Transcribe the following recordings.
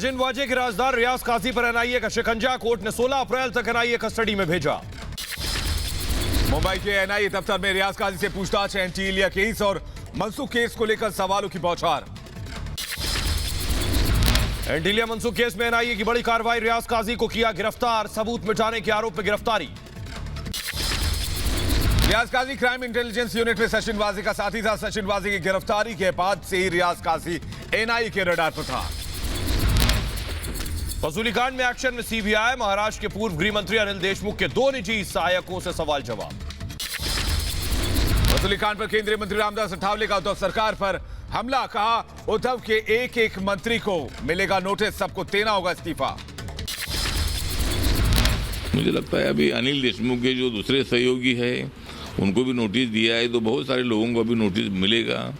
सचिन वाजे के राजदार रियाज काजी पर एनआईए का शिकंजा, कोर्ट ने 16 अप्रैल तक एनआईए कस्टडी में भेजा। मुंबई के एनआईए दफ्तर में रियाज काजी से पूछताछ, एंटी इलिया केस और मनसूख केस को लेकर सवालों की बौछार। एंटी इलिया मनसूख केस में एनआईए की बड़ी कार्रवाई, रियाज काजी को किया गिरफ्तार, सबूत मिटाने के आरोप में गिरफ्तारी। रियाज काजी क्राइम इंटेलिजेंस यूनिट में सचिन वाजे का साथी था। सचिन वाजे की गिरफ्तारी के बाद से ही रियाज काजी एनआईए के रडार पर था। वसूली कांड में एक्शन में सीबीआई, महाराष्ट्र के पूर्व गृह मंत्री अनिल देशमुख के 2 निजी सहायकों से सवाल जवाब। वसूली कांड पर केंद्रीय मंत्री रामदास अठावले का उद्धव सरकार पर हमला, कहा उद्धव के एक एक मंत्री को मिलेगा नोटिस, सबको देना होगा इस्तीफा। मुझे लगता है अभी अनिल देशमुख के जो दूसरे सहयोगी है उनको भी नोटिस दिया है, तो बहुत सारे लोगों को भी नोटिस मिलेगा।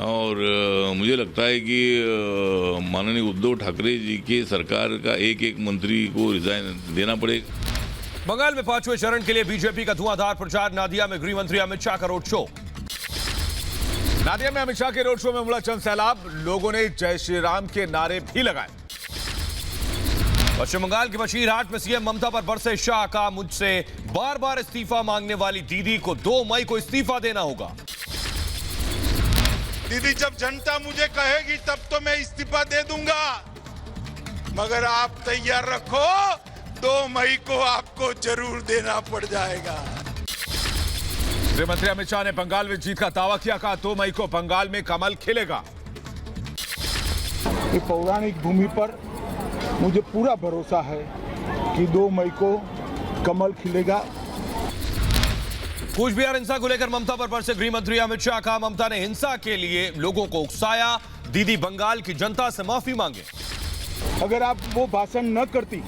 और मुझे लगता है कि माननीय उद्धव ठाकरे जी के सरकार का एक एक मंत्री को रिजाइन देना पड़ेगा। बंगाल में 5वें चरण के लिए बीजेपी का धुआंधार प्रचार, नादिया में गृह मंत्री अमित शाह का रोड शो। नादिया में अमित शाह के रोड शो में उमड़ा चंद सैलाब, लोगों ने जय श्री राम के नारे भी लगाए। पश्चिम बंगाल के बशीरहाट में सीएम ममता पर बरसे शाह, का मुझसे बार बार इस्तीफा मांगने वाली दीदी को 2 मई को इस्तीफा देना होगा। दीदी, जब जनता मुझे कहेगी तब तो मैं इस्तीफा दे दूंगा, मगर आप तैयार रखो, 2 मई को आपको जरूर देना पड़ जाएगा। गृह मंत्री अमित शाह ने बंगाल में जीत का दावा किया, कहा 2 मई को बंगाल में कमल खिलेगा। ये पौराणिक भूमि पर मुझे पूरा भरोसा है कि 2 मई को कमल खिलेगा। कूच बिहार हिंसा को लेकर ममता पर बरसे गृह मंत्री अमित शाह, का ममता ने हिंसा के लिए लोगों को उकसाया, दीदी बंगाल की जनता से माफी मांगे। अगर आप वो भाषण न करती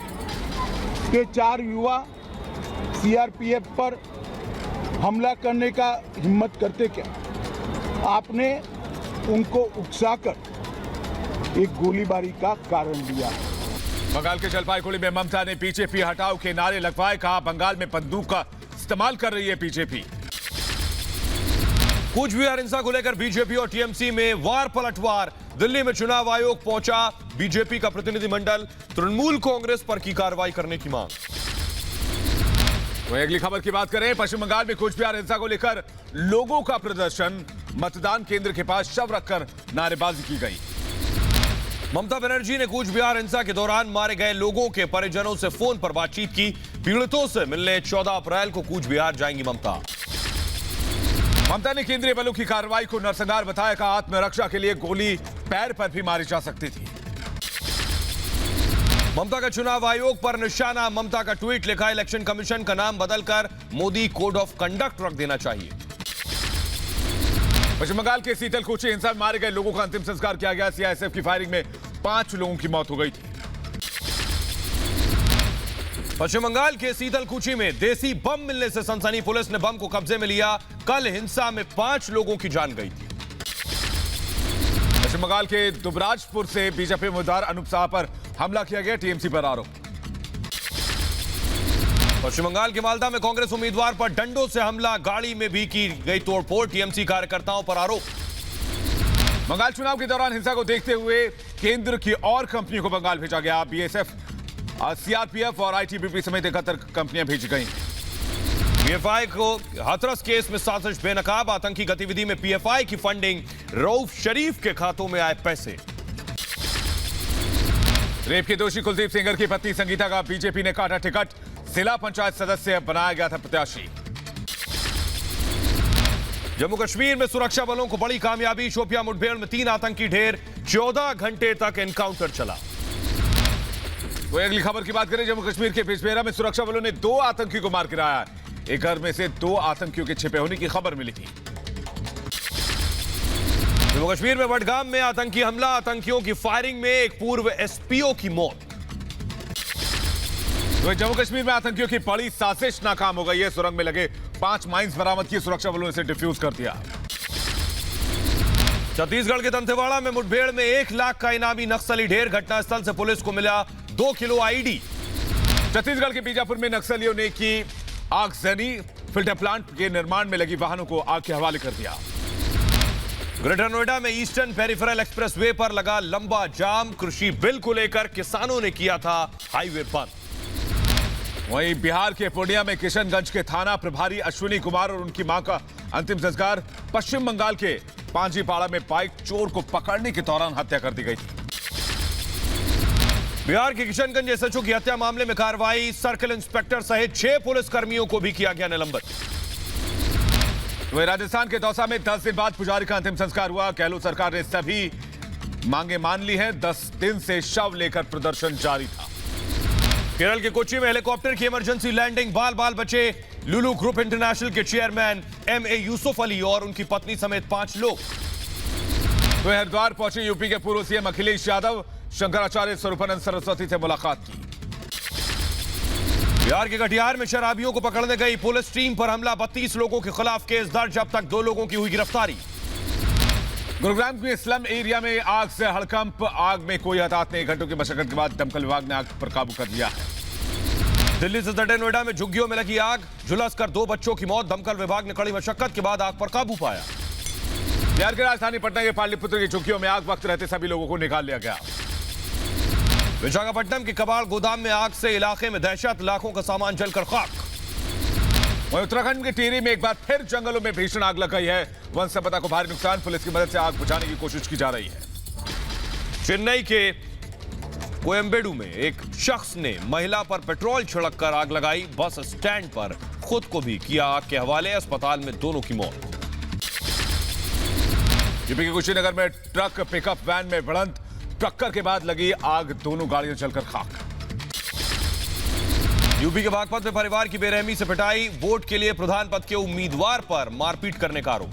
कि 4 युवा सीआरपीएफ पर हमला करने का हिम्मत करते क्या, आपने उनको उकसाकर एक गोलीबारी का कारण दिया। बंगाल के जलपाईगुड़ी में ममता ने बीजेपी हटाओ के नारे लगवाए, कहा बंगाल में बंदूक का इस्तेमाल कर रही है बीजेपी। कूच बिहार हिंसा को लेकर बीजेपी और टीएमसी में वार पलटवार, दिल्ली में चुनाव आयोग पहुंचा बीजेपी का प्रतिनिधिमंडल, तृणमूल कांग्रेस पर की कार्रवाई करने की मांग। वहीं अगली खबर की बात करें, पश्चिम बंगाल में कूच बिहार हिंसा को लेकर लोगों का प्रदर्शन, मतदान केंद्र के पास शव रखकर नारेबाजी की गई। ममता बनर्जी ने कूच बिहार हिंसा के दौरान मारे गए लोगों के परिजनों से फोन पर बातचीत की, पीड़ितों से मिलने 14 अप्रैल को कूच बिहार जाएंगी ममता। ममता ने केंद्रीय बलों की कार्रवाई को नरसंहार बताया, कहा आत्मरक्षा के लिए गोली पैर पर भी मारी जा सकती थी। ममता का चुनाव आयोग पर निशाना, ममता का ट्वीट लिखा, इलेक्शन कमीशन का नाम बदलकर मोदी कोड ऑफ कंडक्ट रख देना चाहिए। पश्चिम बंगाल के सीतलकुची हिंसा में मारे गए लोगों का अंतिम संस्कार किया गया। सीआईएसएफ की फायरिंग में 5 लोगों की मौत हो गई थी। पश्चिम बंगाल के सीतलकुची में देसी बम मिलने से सनसनी, पुलिस ने बम को कब्जे में लिया, कल हिंसा में 5 लोगों की जान गई थी। पश्चिम बंगाल के दुबराजपुर से बीजेपी उम्मीदवार अनूप साह पर हमला किया गया, टीएमसी पर आरोप। पश्चिम बंगाल के मालदा में कांग्रेस उम्मीदवार पर डंडों से हमला, गाड़ी में भी की गई तोड़फोड़, टीएमसी कार्यकर्ताओं पर आरोप। बंगाल चुनाव के दौरान हिंसा को देखते हुए केंद्र की और कंपनियों को बंगाल भेजा गया। बीएसएफ, सीआरपीएफ और आईटीबीपी समेत 71 कंपनियां भेजी गई। पीएफआई को हाथरस केस में साजिश, बेनकाब आतंकी गतिविधि में पीएफआई की फंडिंग, रऊफ शरीफ के खातों में आए पैसे। रेप के दोषी कुलदीप सेंगर की पत्नी संगीता का बीजेपी ने काटा टिकट, जिला पंचायत सदस्य बनाया गया था प्रत्याशी। जम्मू कश्मीर में सुरक्षा बलों को बड़ी कामयाबी, शोपियां मुठभेड़ में 3 आतंकी ढेर, 14 घंटे तक एनकाउंटर चला। तो अगली खबर की बात करें, जम्मू कश्मीर के बिजबेहरा में सुरक्षा बलों ने 2 आतंकी को मार गिराया। एक घर में से 2 आतंकियों के छिपे होने की खबर मिली थी। जम्मू कश्मीर में बडगाम में आतंकी हमला, आतंकियों की फायरिंग में एक पूर्व एसपीओ की मौत। तो जम्मू कश्मीर में आतंकियों की बड़ी साजिश नाकाम हो गई है। सुरंग में लगे 5 माइंस बरामद किए, सुरक्षा बलों ने इसे डिफ्यूज कर दिया। छत्तीसगढ़ के दंतेवाड़ा में मुठभेड़ में 1 लाख का इनामी नक्सली ढेर, घटनास्थल से पुलिस को मिला 2 किलो आईडी। छत्तीसगढ़ के बीजापुर में नक्सलियों ने की आगजनी, फिल्टर प्लांट के निर्माण में लगी वाहनों को आग के हवाले कर दिया। ग्रेटर नोएडा में ईस्टर्न पेरिफेरल एक्सप्रेसवे पर लगा लंबा जाम। कृषि बिल को लेकर किसानों ने किया था हाईवे बंद। वहीं बिहार के पूर्णिया में किशनगंज के थाना प्रभारी अश्विनी कुमार और उनकी मां का अंतिम संस्कार। पश्चिम बंगाल के पांजीपाड़ा में बाइक चोर को पकड़ने के दौरान हत्या कर दी गई थी। बिहार के किशनगंज एसएचओ की हत्या मामले में कार्रवाई। सर्किल इंस्पेक्टर सहित 6 पुलिसकर्मियों को भी किया गया निलंबित। वहीं राजस्थान के दौसा में 10 दिन बाद पुजारी का अंतिम संस्कार हुआ। गहलोत सरकार ने सभी मांगे मान ली हैं। 10 दिन से शव लेकर प्रदर्शन जारी था। केरल के कोच्चि में हेलीकॉप्टर की इमरजेंसी लैंडिंग। बाल बाल बचे। लुलु ग्रुप इंटरनेशनल के चेयरमैन एमए यूसुफ अली और उनकी पत्नी समेत 5 लोग। तो हरिद्वार पहुंचे यूपी के पूर्व सीएम अखिलेश यादव। शंकराचार्य स्वरूपानंद सरस्वती से मुलाकात की। बिहार के कटिहार में शराबियों को पकड़ने गई पुलिस टीम पर हमला। 32 लोगों के खिलाफ केस दर्ज। अब तक 2 लोगों की हुई गिरफ्तारी। गुरुग्राम के स्लम एरिया में आग से हड़कंप। आग में कोई हताहत नहीं। घंटों की मशक्कत के बाद दमकल विभाग ने आग पर काबू कर लिया है। दिल्ली से सटे नोएडा में झुग्गियों में लगी आग। झुलसकर 2 बच्चों की मौत। दमकल विभाग ने कड़ी मशक्कत के बाद आग पर काबू पाया। बिहार के राजधानी पटना के पाटलिपुत्र की झुग्गियों में आग। वक्त रहते सभी लोगों को निकाल लिया गया। विशाखापट्टनम के कबाड़ गोदाम में आग से इलाके में दहशत। लाखों का सामान जलकर खाक। वहीं उत्तराखंड के टिहरी में एक बार फिर जंगलों में भीषण आग लग गई है। वन संपदा को भारी नुकसान। पुलिस की मदद से आग बुझाने की कोशिश की जा रही है। चेन्नई के कोयम्बेडू में एक शख्स ने महिला पर पेट्रोल छिड़ककर आग लगाई। बस स्टैंड पर खुद को भी किया आग के हवाले। अस्पताल में दोनों की मौत। यूपी के कुशीनगर में ट्रक पिकअप वैन में भिड़ंत। टक्कर के बाद लगी आग। दोनों गाड़ियां जलकर खाक। यूपी के बागपत में परिवार की बेरहमी से पिटाई। वोट के लिए प्रधान पद के उम्मीदवार पर मारपीट करने का आरोप।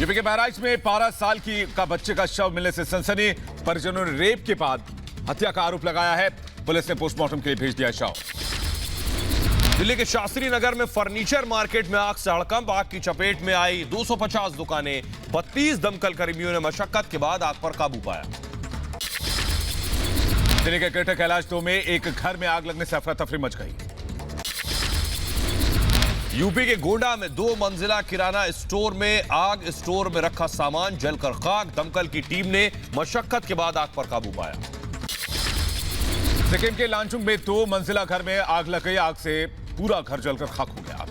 यूपी के बहराइच में 12 साल का बच्चे का शव मिलने से सनसनी। परिजनों ने रेप के बाद हत्या का आरोप लगाया है। पुलिस ने पोस्टमार्टम के लिए भेज दिया शव। दिल्ली के शास्त्री नगर में फर्नीचर मार्केट में आग से हड़कंप। आग की चपेट में आई 250 दुकानें। 32 दमकल कर्मियों ने मशक्कत के बाद आग पर काबू पाया। दिल्ली के ग्रेटर कैलाश 2 में एक घर में आग लगने से अफरा तफरी मच गई। यूपी के गोंडा में 2 मंजिला किराना स्टोर में आग। स्टोर में रखा सामान जलकर खाक। दमकल की टीम ने मशक्कत के बाद आग पर काबू पाया। सिक्किम के लांचुंग में 2 मंजिला घर में आग लग गई। आग से पूरा घर जलकर खाक हो गया।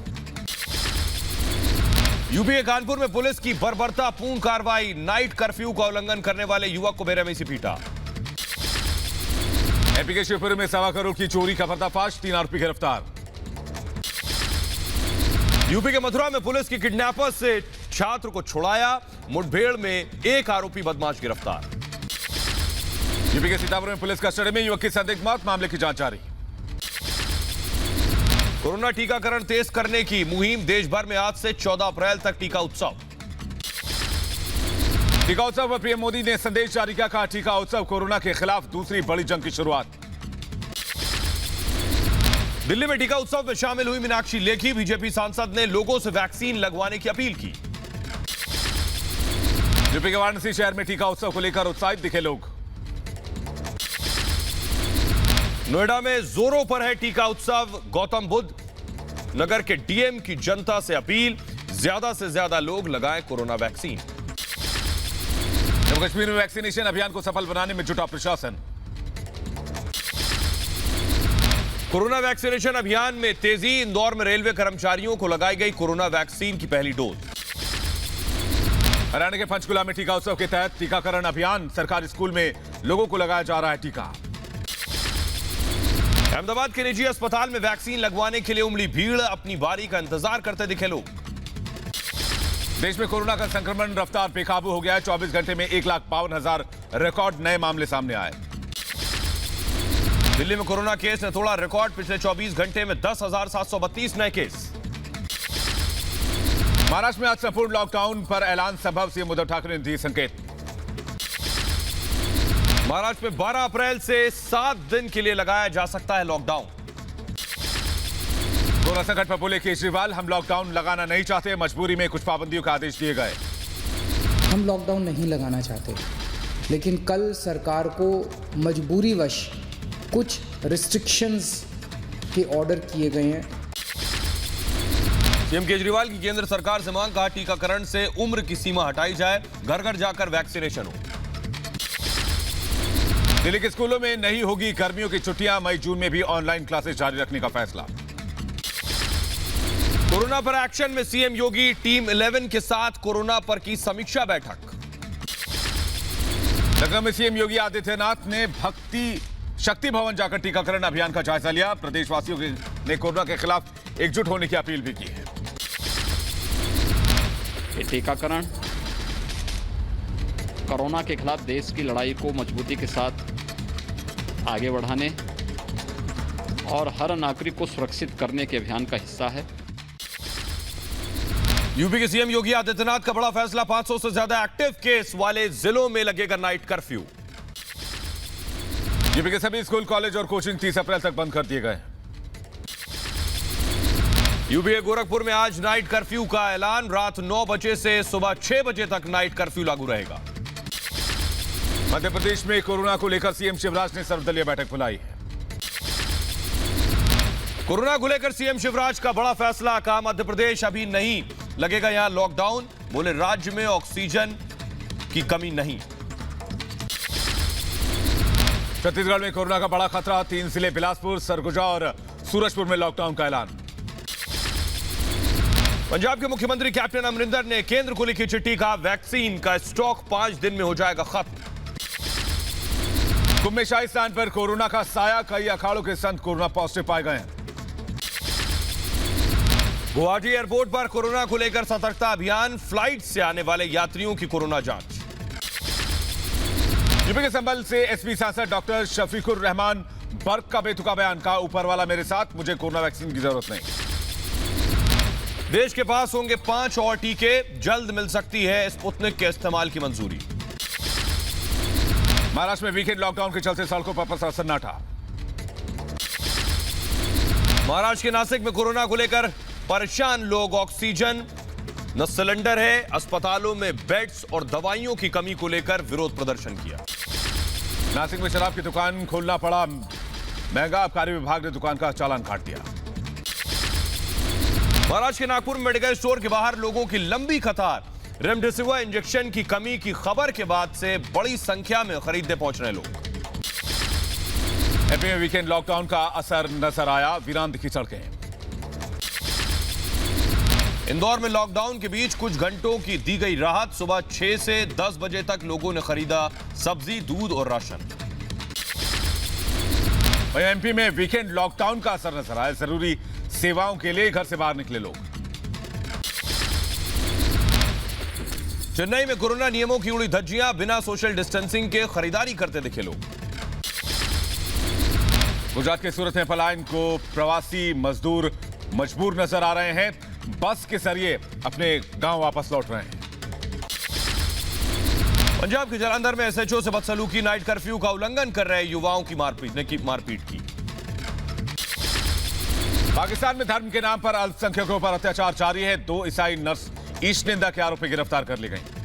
यूपी के कानपुर में पुलिस की बर्बरतापूर्ण कार्रवाई। नाइट कर्फ्यू का उल्लंघन करने वाले युवक को बेरहमी से पीटा। एमपी के शिवपुरी में 1.25 करोड़ की चोरी का पर्दाफाश। 3 आरोपी गिरफ्तार। यूपी के मथुरा में पुलिस की किडनैपर्स से छात्र को छुड़ाया। मुठभेड़ में 1 आरोपी बदमाश गिरफ्तार। यूपी के सीतापुर में पुलिस कस्टडी में युवक की संदिग्ध मौत। मामले की जांच जारी। कोरोना टीकाकरण तेज करने की मुहिम। देश भर में आज से 14 अप्रैल तक टीका उत्सव। टीका उत्सव पर पीएम मोदी ने संदेश जारी किया। कहा टीका उत्सव कोरोना के खिलाफ दूसरी बड़ी जंग की शुरुआत। दिल्ली में टीका उत्सव में शामिल हुई मीनाक्षी लेखी। बीजेपी सांसद ने लोगों से वैक्सीन लगवाने की अपील की। यूपी के वाराणसी शहर में टीका उत्सव को लेकर उत्साहित दिखे लोग। नोएडा में जोरों पर है टीका उत्सव। गौतम बुद्ध नगर के डीएम की जनता से अपील। ज्यादा से ज्यादा लोग लगाएं कोरोना वैक्सीन। जम्मू कश्मीर में वैक्सीनेशन अभियान को सफल बनाने में जुटा प्रशासन। कोरोना वैक्सीनेशन अभियान में तेजी। इंदौर में रेलवे कर्मचारियों को लगाई गई कोरोना वैक्सीन की पहली डोज। हरियाणा के पंचकुला में टीका उत्सव के तहत टीकाकरण अभियान। सरकारी स्कूल में लोगों को लगाया जा रहा है टीका। अहमदाबाद के निजी अस्पताल में वैक्सीन लगवाने के लिए उमड़ी भीड़। अपनी बारी का इंतजार करते दिखे लोग। देश में कोरोना का संक्रमण रफ्तार बेकाबू हो गया है। 24 घंटे में 1,52,000 रिकॉर्ड नए मामले सामने आए। दिल्ली में कोरोना केस ने तोड़ा रिकॉर्ड। पिछले 24 घंटे में 10,732 नए केस। महाराष्ट्र में आज संपूर्ण लॉकडाउन पर ऐलान संभव। सीएम उद्धव ठाकरे ने दिए संकेत। महाराष्ट्र में 12 अप्रैल से 7 दिन के लिए लगाया जा सकता है लॉकडाउन। कोरोना संकट पर बोले केजरीवाल। हम लॉकडाउन लगाना नहीं चाहते। मजबूरी में कुछ पाबंदियों का आदेश दिए गए। हम लॉकडाउन नहीं लगाना चाहते, लेकिन कल सरकार को मजबूरीवश कुछ रिस्ट्रिक्शंस के ऑर्डर किए गए हैं। सीएम केजरीवाल की केंद्र सरकार से मांग, कहा टीकाकरण से उम्र की सीमा हटाई जाए, घर घर जाकर वैक्सीनेशन हो। दिल्ली के स्कूलों में नहीं होगी गर्मियों की छुट्टियां, मई जून में भी ऑनलाइन क्लासेस जारी रखने का फैसला। कोरोना पर एक्शन में सीएम योगी, टीम 11 के साथ कोरोना पर की समीक्षा बैठक। लखनऊ में सीएम योगी आदित्यनाथ ने शक्ति भवन जाकर टीकाकरण अभियान का जायजा लिया। प्रदेशवासियों ने कोरोना के खिलाफ एकजुट होने की अपील भी की है। ये टीकाकरण कोरोना के खिलाफ देश की लड़ाई को मजबूती के साथ आगे बढ़ाने और हर नागरिक को सुरक्षित करने के अभियान का हिस्सा है। यूपी के सीएम योगी आदित्यनाथ का बड़ा फैसला, 500 से ज्यादा एक्टिव केस वाले जिलों में लगेगा नाइट कर्फ्यू। यूपी के सभी स्कूल, कॉलेज और कोचिंग 30 अप्रैल तक बंद कर दिए गए। यूपी के गोरखपुर में आज नाइट कर्फ्यू का ऐलान, रात 9 बजे से सुबह 6 बजे तक नाइट कर्फ्यू लागू रहेगा। मध्य प्रदेश में कोरोना को लेकर सीएम शिवराज ने सर्वदलीय बैठक बुलाई है। कोरोना को लेकर सीएम शिवराज का बड़ा फैसला, कहा मध्य प्रदेश अभी नहीं लगेगा यहां लॉकडाउन, बोले राज्य में ऑक्सीजन की कमी नहीं। छत्तीसगढ़ में कोरोना का बड़ा खतरा, 3 जिले बिलासपुर, सरगुजा और सूरजपुर में लॉकडाउन का ऐलान। पंजाब के मुख्यमंत्री कैप्टन अमरिंदर ने केंद्र को लिखी चिट्ठी, कहा वैक्सीन का स्टॉक 5 दिन में हो जाएगा खत्म। कुंभ में शाही स्नान पर कोरोना का साया, कई अखाड़ों के संत कोरोना पॉजिटिव पाए गए हैं। गुवाहाटी एयरपोर्ट पर कोरोना को लेकर सतर्कता अभियान, फ्लाइट से आने वाले यात्रियों की कोरोना जांच। यूपी के संभल से एसपी सांसद डॉक्टर शफीकुर रहमान बर्क का बेतुका बयान, कहा ऊपर वाला मेरे साथ, मुझे कोरोना वैक्सीन की जरूरत नहीं। देश के पास होंगे 5 और टीके, जल्द मिल सकती है स्पुतनिक के इस्तेमाल की मंजूरी। महाराष्ट्र में वीकेंड लॉकडाउन के चलते सड़कों पर पसरा सन्नाटा। महाराष्ट्र के नासिक में कोरोना को लेकर परेशान लोग, ऑक्सीजन न सिलेंडर है, अस्पतालों में बेड्स और दवाइयों की कमी को लेकर विरोध प्रदर्शन किया। नासिक में शराब की दुकान खोलना पड़ा महंगा, आबकारी विभाग ने दुकान का चालान काट दिया। महाराष्ट्र के नागपुर में मेडिकल स्टोर के बाहर लोगों की लंबी कतार, रेमडेसिविर इंजेक्शन की कमी की खबर के बाद से बड़ी संख्या में खरीदने पहुंच रहे लोग। एमपी में वीकेंड लॉकडाउन का असर नजर आया, वीरान दिखी सड़कें। इंदौर में लॉकडाउन के बीच कुछ घंटों की दी गई राहत, सुबह 6 से 10 बजे तक लोगों ने खरीदा सब्जी, दूध और राशन। वहीं एमपी में वीकेंड लॉकडाउन का असर नजर आया, जरूरी सेवाओं के लिए घर से बाहर निकले लोग। चेन्नई में कोरोना नियमों की उड़ी धज्जियां, बिना सोशल डिस्टेंसिंग के खरीदारी करते दिखे लोग। गुजरात के सूरत में पलायन को प्रवासी मजदूर मजबूर नजर आ रहे हैं, बस के जरिए अपने गांव वापस लौट रहे हैं। पंजाब के जालंधर में एसएचओ से बदसलूकी, नाइट कर्फ्यू का उल्लंघन कर रहे युवाओं की मारपीट की। पाकिस्तान में धर्म के नाम पर अल्पसंख्यकों पर अत्याचार जारी है, 2 ईसाई नर्स ईशनिंदा के आरोपी गिरफ्तार कर ली गई।